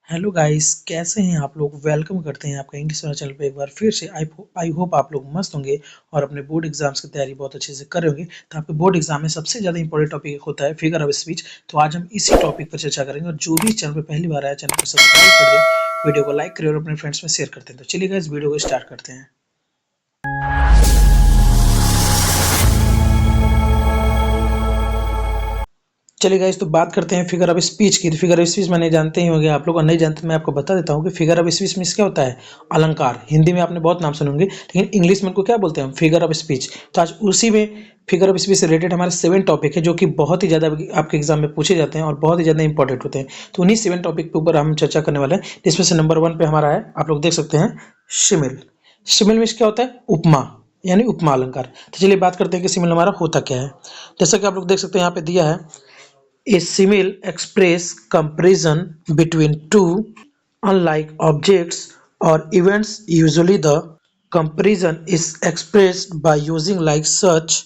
Hello guys, कैसे हैं आप लोग। वेलकम करते हैं आपका इंग्लिश वाला चैनल पे एक बार फिर से। आई होप आप लोग मस्त होंगे और अपने बोर्ड एग्जाम्स की तैयारी बहुत अच्छे से कर रहे होंगे। तो आपके बोर्ड एग्जाम में सबसे ज़्यादा इंपॉर्टेंट टॉपिक होता है फिगर ऑफ स्पीच। तो आज हम इसी टॉपिक पर चर्चा करेंगे, और जो भी चैनल पर पहली बार आया चैनल को सब्सक्राइब कर दें, वीडियो को लाइक करें और अपने फ्रेंड्स में शेयर करते हैं। तो चलिए गाइस, वीडियो को स्टार्ट करते हैं। चलिए गाइस, तो बात करते हैं फिगर ऑफ स्पीच की। तो फिगर ऑफ स्पीच मैंने जानते ही होंगे आप लोग, और नहीं जानते तो मैं आपको बता देता हूँ कि फिगर ऑफ स्पीच में क्या होता है। अलंकार। हिंदी में आपने बहुत नाम सुने होंगे, लेकिन इंग्लिश में उनको क्या बोलते हैं, फिगर ऑफ स्पीच। तो आज उसी में फिगर ऑफ स्पीच से रिलेटेड हमारे 7 टॉपिक है, जो कि बहुत ही ज़्यादा आपके एग्जाम में पूछे जाते हैं और बहुत ही ज़्यादा इंपॉर्टेंट होते हैं। तो उन्हीं 7 टॉपिक के ऊपर हम चर्चा करने वाले हैं, जिसमें से नंबर 1 पे हमारा है, आप लोग देख सकते हैं, शिमिल। शिमिल में क्या होता है, उपमा, यानी उपमा अलंकार। तो चलिए बात करते हैं कि शिमिल हमारा होता क्या है। जैसा कि आप लोग देख सकते हैं, यहाँ पे दिया है, a simile express comparison between two unlike objects or events. Usually the comparison is expressed by using like such,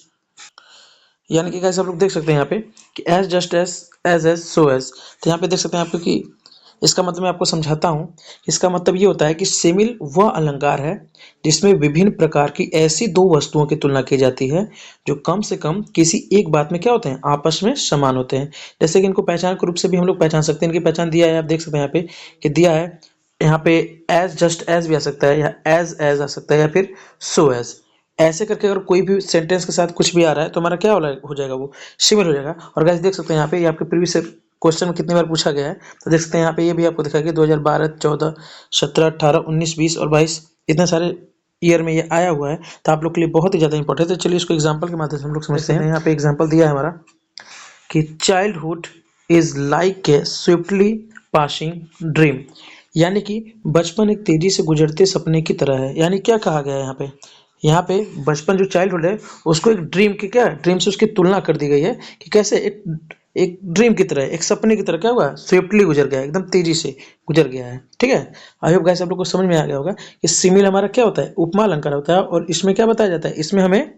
यानी कि कैसे आप लोग देख सकते हैं यहाँ पे कि as just as so as. तो यहाँ पे देख सकते हैं आपको कि इसका मतलब मैं आपको समझाता हूँ। इसका मतलब ये होता है कि सिमिल वह अलंकार है जिसमें विभिन्न प्रकार की ऐसी दो वस्तुओं की तुलना की जाती है जो कम से कम किसी एक बात में क्या होते हैं, आपस में समान होते हैं। जैसे कि इनको पहचान के रूप से भी हम लोग पहचान सकते हैं। इनकी पहचान दिया है, आप देख सकते हैं यहाँ पे कि दिया है, यहाँ पे एज जस्ट एज भी आ सकता है, या एज आ सकता है, या फिर सो एज। ऐसे करके अगर कोई भी सेंटेंस के साथ कुछ भी आ रहा है तो हमारा क्या हो जाएगा, वो सिमिल हो जाएगा। और गाइस देख सकते हैं यहाँ पे, ये आपके प्रीवियस क्वेश्चन में कितनी बार पूछा गया है। तो देख सकते हैं यहाँ पे, ये भी आपको दिखा कि 2012, 14, 17, 18, 19, 20 और 22 इतने सारे ईयर में ये आया हुआ है। तो आप लोग के लिए बहुत ही ज़्यादा इंपॉर्टेंट है। तो चलिए इसको एग्जाम्पल के माध्यम से हम लोग समझते हैं। यहाँ पे एग्जाम्पल दिया है हमारा कि childhood is like a swiftly passing dream, यानी कि बचपन एक तेजी से गुजरते सपने की तरह है। यानी क्या कहा गया है यहाँ पे, यहाँ पे बचपन जो चाइल्डहुड है उसको एक ड्रीम की, क्या ड्रीम से उसकी तुलना कर दी गई है कि कैसे एक एक ड्रीम की तरह, एक सपने की तरह क्या हुआ, स्विफ्टली गुजर गया, एकदम तेजी से गुजर गया है। ठीक है, आई होप गाइस आप लोग को समझ में आ गया होगा कि सिमिल हमारा क्या होता है, उपमा अलंकार होता है। और इसमें क्या बताया जाता है, इसमें हमें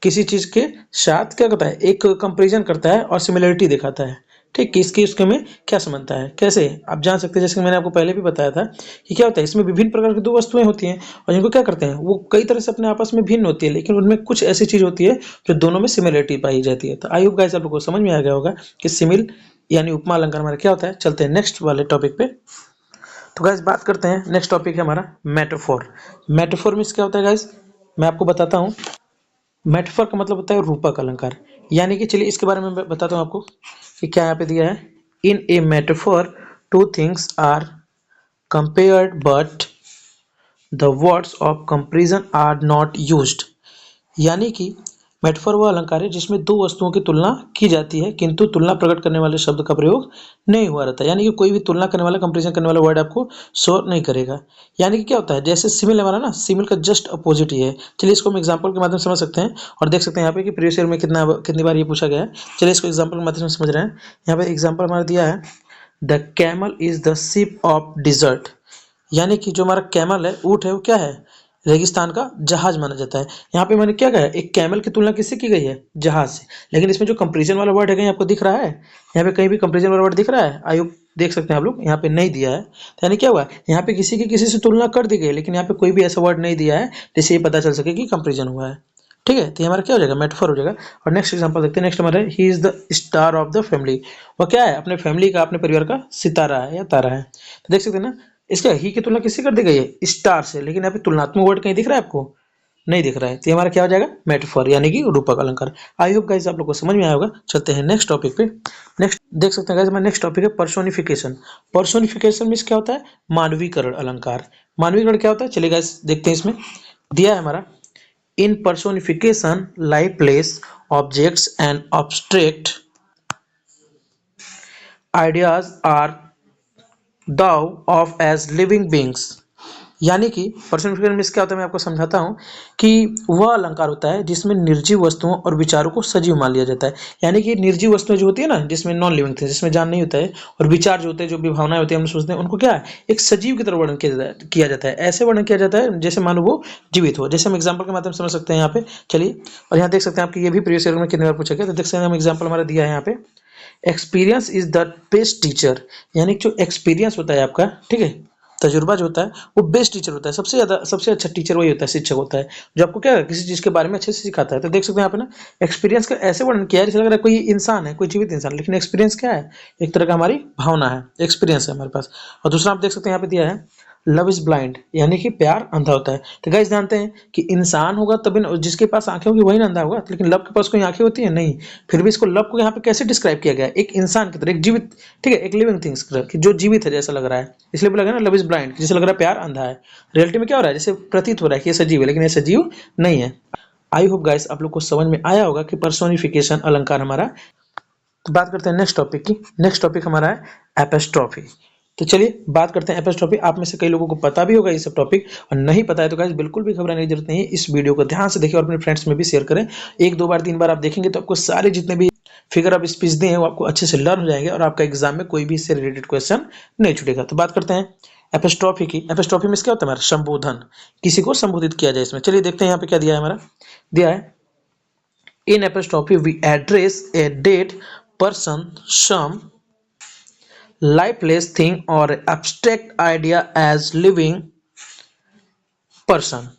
किसी चीज के साथ क्या करता है, एक कंपेरिजन करता है और सिमिलरिटी दिखाता है। ठीक, किसकी उसके में क्या समानता है, कैसे आप जान सकते हैं। जैसे कि मैंने आपको पहले भी बताया था कि क्या होता है, इसमें विभिन्न प्रकार की दो वस्तुएं होती हैं और जिनको क्या करते हैं, वो कई तरह से अपने आपस में भिन्न होती है, लेकिन उनमें कुछ ऐसी चीज होती है जो दोनों में सिमिलरिटी पाई जाती है। तो आई होप गाइस आप लोगों को समझ में आ गया होगा कि सिमिल यानी उपमा अलंकार हमारा क्या होता है। चलते हैं नेक्स्ट वाले टॉपिक पे। तो गाइस बात करते हैं, नेक्स्ट टॉपिक है हमारा मेटाफोर। मेटाफोर में क्या होता है गाइस, मैं आपको बताता हूँ। मेटाफर का मतलब होता है रूपक अलंकार। यानी कि चलिए इसके बारे में मैं बताता हूँ आपको कि क्या यहाँ पे दिया है। In a metaphor two things are compared but the words of comparison are not used. यानी कि मेटाफर वह अलंकार है जिसमें दो वस्तुओं की तुलना की जाती है, किंतु तुलना प्रकट करने वाले शब्द का प्रयोग नहीं हुआ रहता है। यानी कि कोई भी तुलना करने वाला, कंपेरिजन करने वाला वर्ड आपको शो नहीं करेगा। यानी कि क्या होता है, जैसे सिमिल हमारा ना, सिमिल का जस्ट अपोजिट ही है। चलिए इसको हम एग्जांपल के माध्यम से समझ सकते हैं और देख सकते हैं यहाँ पे कि प्रीवियस ईयर में कितनी बार ये पूछा गया है। चलिए इसको एग्जाम्पल के माध्यम से समझ रहे हैं। यहाँ पे एग्जाम्पल हमारा दिया है, the camel is the ship of dessert. यानी कि जो हमारा कैमल है, ऊँट है, वो क्या है, रेगिस्तान का जहाज माना जाता है। यहाँ पे मैंने क्या कहा है, एक कैमल की तुलना किससे की गई है, जहाज से। लेकिन इसमें जो कंपेरिजन वाला वर्ड है, कहीं आपको दिख रहा है, यहाँ पे कहीं भी कंपेरिजन वाला वर्ड दिख रहा है, आयु देख सकते हैं आप लोग, यहाँ पे नहीं दिया है। तो यानी क्या हुआ, यहाँ पे किसी की किसी से तुलना कर दी गई, लेकिन यहाँ पे कोई भी ऐसा वर्ड नहीं दिया है जिससे ये पता चल सके कि कंपेरिजन हुआ है। ठीक है, तो ये हमारा क्या हो जाएगा, मेटाफर हो जाएगा। और नेक्स्ट एग्जांपल देखते हैं। नेक्स्ट हमारा, he is the star of the family. वो क्या है, अपने फैमिली का, अपने परिवार का सितारा है या तारा है। तो देख सकते हैं ना, इसका ही की तुलना किससे कर दी गई है, स्टार से। लेकिन यहाँ पे तुलनात्मक वर्ड कहीं दिख रहा है आपको, नहीं दिख रहा है। तो ये हमारा क्या हो जाएगा, मेटाफर, यानी कि रूपक अलंकार। आई होप गाइस आप लोग को समझ में आया होगा। चलते हैं नेक्स्ट टॉपिक पे। नेक्स्ट देख सकते हैं गाइस, हमारा नेक्स्ट टॉपिक है पर्सोनिफिकेशन। पर्सोनिफिकेशन मींस क्या होता है, मानवीकरण अलंकार। मानवीकरण क्या होता है, चलिए गाइस देखते हैं। इसमें दिया है हमारा, in personification like place objects and abstract ideas are thought of as living beings. यानी कि पर्सनिफिकेशन में क्या होता है, मैं आपको समझाता हूँ कि वह अलंकार होता है जिसमें निर्जीव वस्तुओं और विचारों को सजीव मान लिया जाता है। यानी कि निर्जीव वस्तुएं जो होती है ना, जिसमें नॉन लिविंग थिंग्स, जिसमें जान नहीं होता है, और विचार जो होते हैं, जो भी भावनाएं होती है, हम सोचते हैं, उनको क्या है, एक सजीव की तरह वर्णन किया जाता है। ऐसे वर्णन किया जाता है जैसे मानो वो जीवित हो। जैसे हम एग्जाम्पल के माध्यम से समझ सकते हैं यहाँ पे। चलिए, और यहाँ देख सकते हैं आपकी, ये भी प्रीवियस ईयर में कितनी बार पूछा गया। तो देख सकते हैं हम एग्जाम्पल हमारा दिया है यहाँ पे experience is the best teacher, यानी जो एक्सपीरियंस होता है आपका, ठीक है, तजुर्बा जो होता है वो बेस्ट टीचर होता है, सबसे अच्छा टीचर वही होता है, शिक्षक होता है जो आपको क्या है, किसी चीज के बारे में अच्छे से सिखाता है। तो देख सकते हैं यहाँ पे ना, एक्सपीरियंस का ऐसे वर्णन किया है जैसे लग रहा है कोई इंसान है, कोई जीवित इंसान, लेकिन एक्सपीरियंस क्या है, एक तरह का हमारी भावना है, एक्सपीरियंस है हमारे पास। और दूसरा आप देख सकते हैं यहाँ पे दिया है लव इज ब्लाइंड, यानी कि प्यार अंधा होता है। तो गाइस जानते हैं कि इंसान होगा तभी जिसके पास आंखें होगी वही ना अंधा होगा, लेकिन लव के पास कोई आंखें होती है नहीं। फिर भी इसको लव को यहाँ पे कैसे डिस्क्राइब किया गया है, एक इंसान की तरह, एक जीवित, ठीक है, एक लिविंग थिंग्स की तरह, कि जो जीवित है जैसा लग रहा है, इसलिए बोला गया ना लव इज ब्लाइंड, जैसे लग रहा है प्यार अंधा है। रियलिटी में क्या हो रहा है, जैसे प्रतीत हो रहा है कि ये सजीव है, लेकिन ये सजीव नहीं है। आई होप गाइस आप लोग को समझ में आया होगा कि पर्सोनिफिकेशन अलंकार हमारा। तो बात करते हैं नेक्स्ट टॉपिक की। नेक्स्ट टॉपिक हमारा है एपिस्ट्रॉफी। तो चलिए बात करते हैं एपिस्ट्रॉफी। आप में से कई लोगों को पता भी होगा ये सब टॉपिक, और नहीं पता है तो गाइस बिल्कुल भी घबराने की जरूरत नहीं है। इस वीडियो को ध्यान से देखिए और अपने फ्रेंड्स में भी शेयर करें। एक दो बार तीन बार आप देखेंगे तो आपको सारे जितने भी फिगर ऑफ स्पीच दिए हैं वो आपको अच्छे से लर्न हो जाएंगे, और आपका एग्जाम में कोई भी इससे रिलेटेड क्वेश्चन नहीं छूटेगा। तो बात करते हैं एपिस्ट्रॉफी की। एपिस्ट्रॉफी में क्या होता है हमारा, संबोधन, किसी को संबोधित किया जाए इसमें। चलिए देखते हैं यहाँ पे क्या दिया है हमारा। दिया है in apostrophe we address a dead person, some lifeless thing or abstract idea as living person।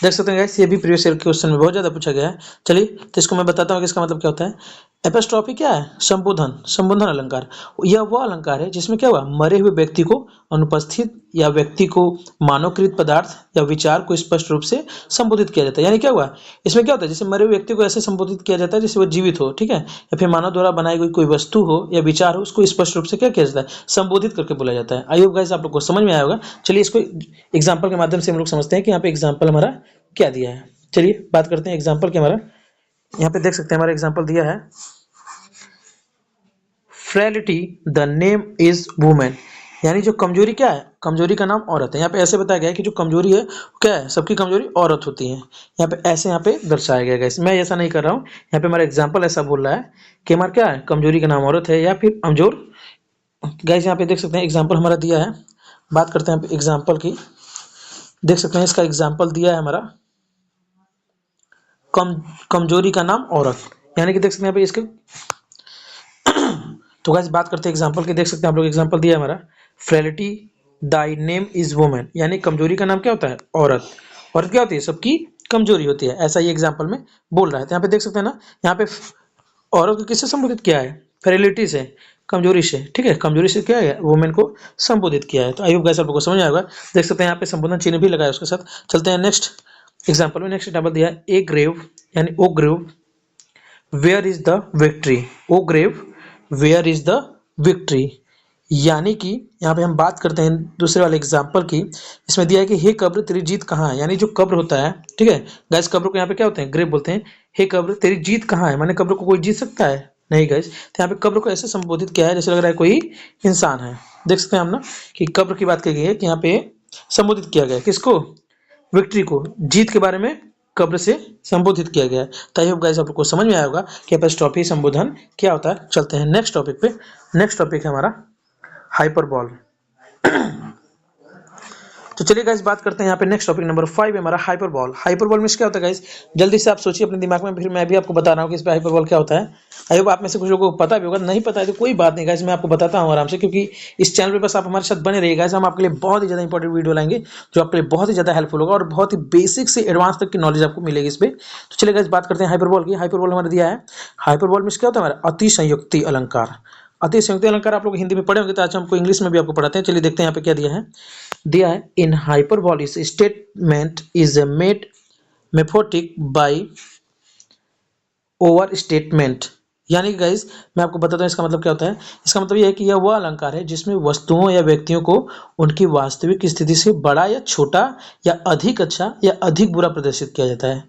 देख सकते हैं गाइस, ये भी प्रीवियस ईयर क्वेश्चन में बहुत ज्यादा पूछा गया है। चलिए तो इसको मैं बताता हूँ कि इसका मतलब क्या होता है। एपिस्ट्रॉफी क्या है, संबोधन, संबोधन अलंकार। यह वह अलंकार है जिसमें क्या हुआ, मरे हुए व्यक्ति को, अनुपस्थित या व्यक्ति को, मानवकृत पदार्थ या विचार को स्पष्ट रूप से संबोधित किया जाता है। यानी क्या हुआ, इसमें क्या होता है, जैसे मरे हुए व्यक्ति को ऐसे संबोधित किया जाता है जैसे वो जीवित हो, ठीक है, या फिर मानव द्वारा बनाई गई कोई वस्तु हो या विचार हो, उसको स्पष्ट रूप से क्या किया जाता है, संबोधित करके बोला जाता है। आई होप गाइस आप लोग को समझ में आया होगा। चलिए इसको एग्जाम्पल के माध्यम से हम लोग समझते हैं कि यहाँ पे एग्जाम्पल हमारा क्या दिया है। चलिए बात करते हैं एग्जाम्पल के। हमारा यहाँ पे देख सकते हैं हमारा एग्जाम्पल दिया है frailty the name is women, यानी जो कमजोरी क्या है, कमजोरी का नाम औरत है। यहाँ पे ऐसे बताया गया है कि जो कमजोरी है क्या है, सबकी कमजोरी औरत होती है। यहाँ पे ऐसे यहाँ पे दर्शाया गया है। मैं ऐसा नहीं कर रहा हूँ, यहाँ पे हमारा एग्जाम्पल ऐसा बोल रहा है कि हमारा क्या है, कमजोरी का नाम औरत है या फिर कमजोर। गाइस यहाँ पे देख सकते हैं एग्जाम्पल हमारा दिया है। बात करते हैं एग्जाम्पल की। देख सकते हैं इसका एग्जाम्पल दिया है हमारा कमजोरी का नाम औरत, यानी कि देख सकते हैं यहाँ पे इसके। तो गाइस बात करते हैं एग्जांपल की। देख सकते हैं आप लोग एग्जांपल दिया है हमारा frailty Dai name is women, यानी कमजोरी का नाम क्या होता है, औरत। औरत क्या होती है, सबकी कमजोरी होती है, ऐसा ये एग्जांपल में बोल रहा है। तो यहाँ पे देख सकते हैं ना, यहाँ पे औरत को किससे संबोधित किया है, फ्रेलिटी से, कमजोरी से, ठीक है, कमजोरी से क्या है, वुमेन को संबोधित किया है। तो आई होप गाइस आप लोगों को समझ आएगा। देख सकते हैं यहाँ पे संबोधन चिन्ह भी लगाया उसके साथ। चलते हैं नेक्स्ट एग्जाम्पल में। नेक्स्ट एग्जाम्पल दिया है ए ग्रेव, यानी O grave where is the victory, O grave where is the victory, यानी कि यहाँ पे हम बात करते हैं दूसरे वाले एग्जाम्पल की। इसमें दिया है कि हे कब्र तेरी जीत कहाँ है, यानी जो कब्र होता है, ठीक है गाइस, कब्र को यहाँ पे क्या होते हैं, ग्रेव बोलते हैं। हे कब्र तेरी जीत कहाँ है, माने कब्र को कोई जीत सकता है नहीं गाइस। तो यहाँ पे कब्र को ऐसे संबोधित किया है जैसे लग रहा है कोई इंसान है। देख सकते हैं हम ना कि कब्र की बात की गई है कि यहाँ पे संबोधित किया गया है किसको, विक्ट्री को, जीत के बारे में कब्र से संबोधित किया गया है। तो आई होप गाइस आप लोग को समझ में आया होगा कि एपिस्ट्रॉफी संबोधन क्या होता है। चलते हैं नेक्स्ट टॉपिक पे। नेक्स्ट टॉपिक है हमारा हाइपरबॉल। तो चलिए गाइस बात करते हैं यहाँ पे नेक्स्ट टॉपिक नंबर 5 है हमारा हाइपरबॉल। हाइपरबॉल में क्या होता है गाइस, जल्दी से आप सोचिए अपने दिमाग में, फिर मैं भी आपको बता रहा हूँ कि इस पे हाइपरबॉल क्या होता है। आई होप आप में से कुछ लोगों को पता भी होगा, नहीं पता है तो कोई बात नहीं गाइस, मैं आपको बताता हूँ आराम से, क्योंकि इस चैनल पे बस आप हमारे साथ बने रहिए गाइस। हम आपके लिए बहुत ही ज्यादा इंपॉर्टेंट वीडियो लाएंगे जो आपके लिए बहुत ही ज्यादा हेल्पफुल होगा, और बहुत ही बेसिक से एडवांस तक की नॉलेज आपको मिलेगी इस पे। तो चलिए गाइस बात करते हैं हाइपरबॉल की। हाइपरबॉल हमारा दिया है, हाइपरबॉल में क्या होता है हमारा, अतिसंयुक्ति अलंकार। अतिसंयुक्ति अलंकार आप लोग हिंदी में पढ़े होंगे, तो आज हमको इंग्लिश में भी आपको पढ़ाते हैं। चलिए देखते हैं यहाँ पे क्या दिया है। दिया है in hyperbolic statement is made emphatic by over statement, यानी कि गाइस मैं आपको बताता हूँ इसका मतलब क्या होता है। इसका मतलब यह है कि यह वह अलंकार है जिसमें वस्तुओं या व्यक्तियों को उनकी वास्तविक स्थिति से बड़ा या छोटा या अधिक अच्छा या अधिक बुरा प्रदर्शित किया जाता है।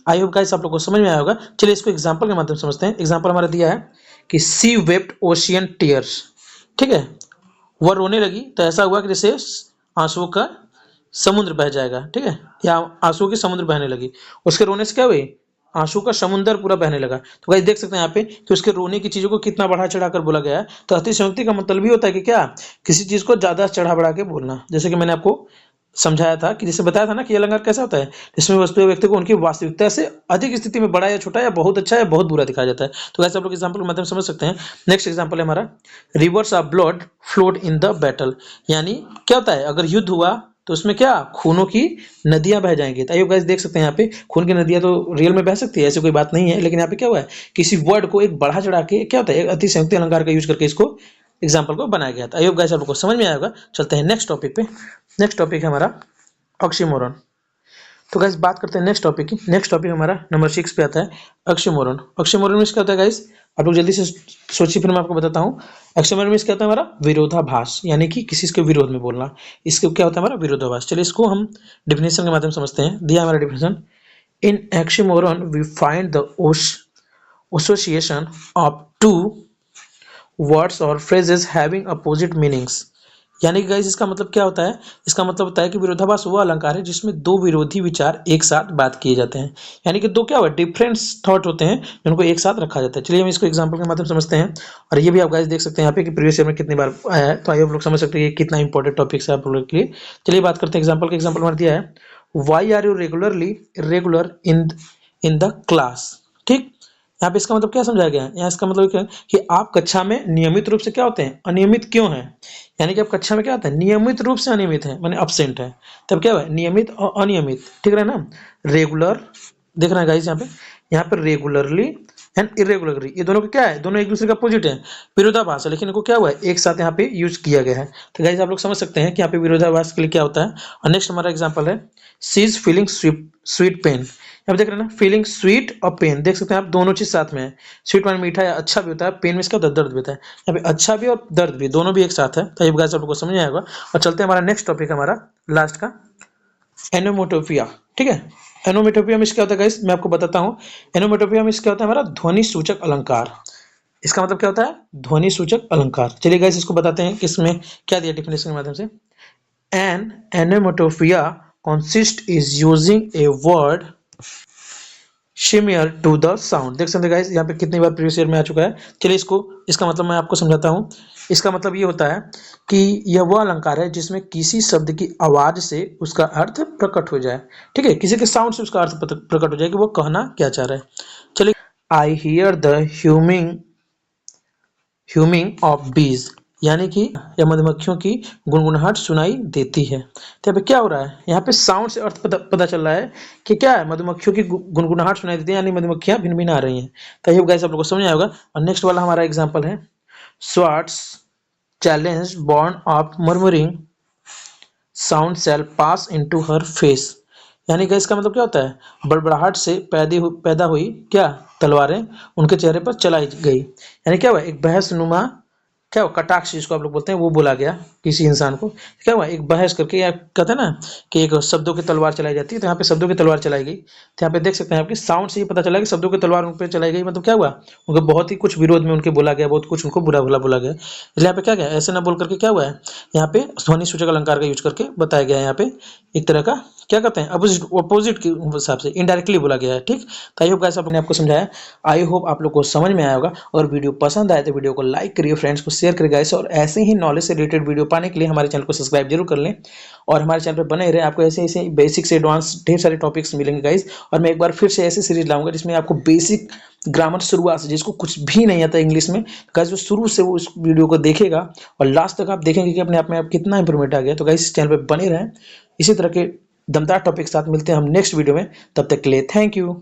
आई होप गाइस आप लोग को समझ में आया होगा। चलिए इसको एग्जाम्पल के माध्यम से समझते हैं। एग्जाम्पल हमारा दिया है कि सी वेप्ट ओशियन टीयर्स, ठीक है, वह रोने लगी तो ऐसा हुआ कि जैसे आंसुओं का समुद्र बह जाएगा, ठीक है, या आंसुओं की समुद्र बहने लगी। उसके रोने से क्या हुई, आंसू का समुद्र पूरा बहने लगा। तो गाइस देख सकते हैं यहाँ पे कि उसके रोने की चीजों को कितना बढ़ा चढ़ा कर बोला गया है। तो अतिशयोक्ति का मतलब भी होता है कि क्या, किसी चीज को ज्यादा चढ़ा बढ़ा के बोलना। जैसे कि मैंने आपको समझाया था कि जैसे बताया था ना कि ये अलंकार कैसा होता है, जिसमें वस्तु या व्यक्ति को उनकी वास्तविकता से अधिक स्थिति में बड़ा या छोटा या बहुत अच्छा या बहुत बुरा दिखाया जाता है। तो वैसे आप लोग एग्जाम्पल के माध्यम से समझ सकते हैं। नेक्स्ट एग्जाम्पल है हमारा reverse of blood flowed in the battle, यानी क्या होता है अगर युद्ध हुआ तो उसमें क्या खूनों की नदियां बह जाएंगी। तो गाइस देख सकते हैं यहाँ पे खून की नदियां तो रियल में बह सकती है, ऐसी कोई बात नहीं है, लेकिन यहाँ पे क्या हुआ है किसी वर्ड को एक बढ़ा चढ़ा के क्या होता है एक अतिशयोक्ति अलंकार का यूज करके इसको एग्जाम्पल को बनाया गया था। आई होप गाइस आप लोग को समझ में आया होगा। चलते हैं नेक्स्ट टॉपिक पे। नेक्स्ट टॉपिक है हमारा ऑक्सीमोरन। तो गाइस बात करते हैं नेक्स्ट टॉपिक की। नेक्स्ट टॉपिक हमारा नंबर 6 पे आता है ऑक्सीमोरन। ऑक्सीमोरन में क्या होता है गाइस, आप लोग जल्दी से सोचिए फिर मैं आपको बताता हूँ। ऑक्सीमोरन में क्या होता है हमारा विरोधाभास, यानी कि किसी के विरोध में बोलना। इसको क्या होता है हमारा विरोधाभास। चलिए इसको हम डिफिनेशन के माध्यम से समझते हैं। दिया हमारा definition, in oxymoron we find the association of two words or phrases having opposite meanings। यानी कि गाइस इसका मतलब क्या होता है, इसका मतलब होता है कि विरोधाभास वो अलंकार है जिसमें दो विरोधी विचार एक साथ बात किए जाते हैं, यानी कि दो क्या हुआ डिफरेंट थॉट होते हैं जिनको एक साथ रखा जाता है। चलिए हम इसको एग्जांपल के माध्यम से समझते हैं। और ये भी आप गाइस देख सकते हैं यहाँ पे कि प्रीवियस ईयर में कितनी बार आया है, तो आइए आप लोग समझ सकते हैं ये कितना इंपॉर्टेंट टॉपिक है आप लोगों के लिए। चलिए बात करते हैं एग्जाम्पल के। एग्जाम्पल हमारा दिया है, why are you regularly irregular in the class. ठीक, यहाँ पे इसका मतलब क्या समझाया गया है, यहाँ इसका मतलब क्या है कि आप कक्षा में नियमित रूप से क्या होते हैं अनियमित क्यों हैं, यानी कि आप कक्षा में क्या होता है नियमित रूप से अनियमित है, माने अब्सेंट है। तब क्या हुआ नियमित और अनियमित, ठीक रहा ना। रेगुलर देख रहे हैं गाइस यहाँ पे रेगुलरली एंड इरेगुलरली ये दोनों का क्या है, दोनों एक दूसरे का अपोजिट है, विरोधाभास है, लेकिन इनको क्या हुआ है एक साथ यहाँ पे यूज किया गया है। तो गाइस आप लोग समझ सकते हैं कि यहाँ पे विरोधाभास के लिए क्या होता है। और नेक्स्ट हमारा एग्जाम्पल है, सी इज फीलिंग स्वीट पेन। अब देख रहे हैं ना फीलिंग स्वीट और पेन, देख सकते हैं आप दोनों चीज साथ में है। स्वीट माने मीठा या अच्छा भी होता है, पेन में इसका दर्द भी होता है। यहाँ पे अच्छा भी और दर्द भी दोनों भी एक साथ है। तो ये गाइस आप लोगों को समझ आएगा। और चलते हैं हमारा नेक्स्ट टॉपिक हमारा लास्ट का एनोमोटोपिया। ठीक है, एनोमोटोपिया में क्या होता है गाइस मैं आपको बताता हूँ। एनोमोटोपिया में क्या होता है हमारा ध्वनि सूचक अलंकार। इसका मतलब क्या होता है ध्वनि सूचक अलंकार। चलिए गाइस इसको बताते हैं कि इसमें क्या दिया डिफिनेशन के माध्यम से। An onomatopoeia consist is using a word similar to the sound. देख सकते हैं गाइस यहाँ पे कितनी बार प्रीवियस ईयर में आ चुका है। चलिए इसका मतलब मैं आपको समझाता हूँ। इसका मतलब ये होता है कि यह वह अलंकार है जिसमें किसी शब्द की आवाज से उसका अर्थ प्रकट हो जाए। ठीक है, किसी के साउंड से उसका अर्थ प्रकट हो जाए कि वो कहना क्या चाह रहा है। चलिए, I hear the humming of बीज, यानी कि यह मधुमक्खियों की गुनगुनाहट सुनाई देती है। तो यहाँ पे क्या हो रहा है, यहाँ पे साउंड से अर्थ पता चल रहा है कि क्या है मधुमक्खियों की गुनगुनाहट सुनाई देती है, यानी मधुमक्खियां भिन भिन आ रही हैं। तो ये गाइस आप लोगों को समझ आया होगा। और नेक्स्ट वाला हमारा एग्जाम्पल है, swats challenge born of murmuring sound sell pass into her face. यानी कि इसका मतलब क्या होता है बड़बड़ाहट से पैदा हुई क्या तलवारें उनके चेहरे पर चलाई गई। यानी क्या हुआ एक बहस नुमा क्या हुआ कटाक्ष जिसको आप लोग बोलते हैं वो बोला गया किसी इंसान को। क्या हुआ एक बहस करके, या कहते हैं ना कि एक शब्दों की तलवार चलाई जाती है, तो यहाँ पे शब्दों की तलवार चलाई गई। तो यहाँ पे देख सकते हैं आपके साउंड से ये पता चला कि शब्दों की तलवार उन पर चलाई गई, मतलब क्या हुआ उनको बहुत ही कुछ विरोध में उनके बोला गया, बहुत कुछ उनको बुरा भला बोला गया। इसलिए यहाँ पे क्या गया ऐसे ना बोल करके क्या हुआ है यहाँ पे ध्वनि सूचक अलंकार का यूज करके बताया गया है। यहाँ पे एक तरह का क्या कहते हैं अपोजिट के हिसाब से इनडायरेक्टली बोला गया है। ठीक, तो आई होप गाइस आपने आपको समझाया। आई होप आप लोग को समझ में आया होगा। और वीडियो पसंद आए तो वीडियो को लाइक करिए, फ्रेंड्स को शेयर करिए गाइस। और ऐसे ही नॉलेज से रिलेटेड वीडियो पाने के लिए हमारे चैनल को सब्सक्राइब जरूर कर लें और हमारे चैनल पर बने रहे। आपको ऐसे ऐसे बेसिक से एडवांस ढेर सारे टॉपिक्स मिलेंगे गाइस। और मैं एक बार फिर से ऐसी सीरीज लाऊंगा जिसमें आपको बेसिक ग्रामर शुरुआत से, जिसको कुछ भी नहीं आता इंग्लिश में गाइस, वो शुरू से वो उस वीडियो को देखेगा और लास्ट तक आप देखेंगे कि अपने आप में आप कितना इंप्रूवमेंट आ गया। तो गाइस चैनल पर बने रहें। इसी तरह के दमदार टॉपिक के साथ मिलते हैं हम नेक्स्ट वीडियो में। तब तक के लिए थैंक यू।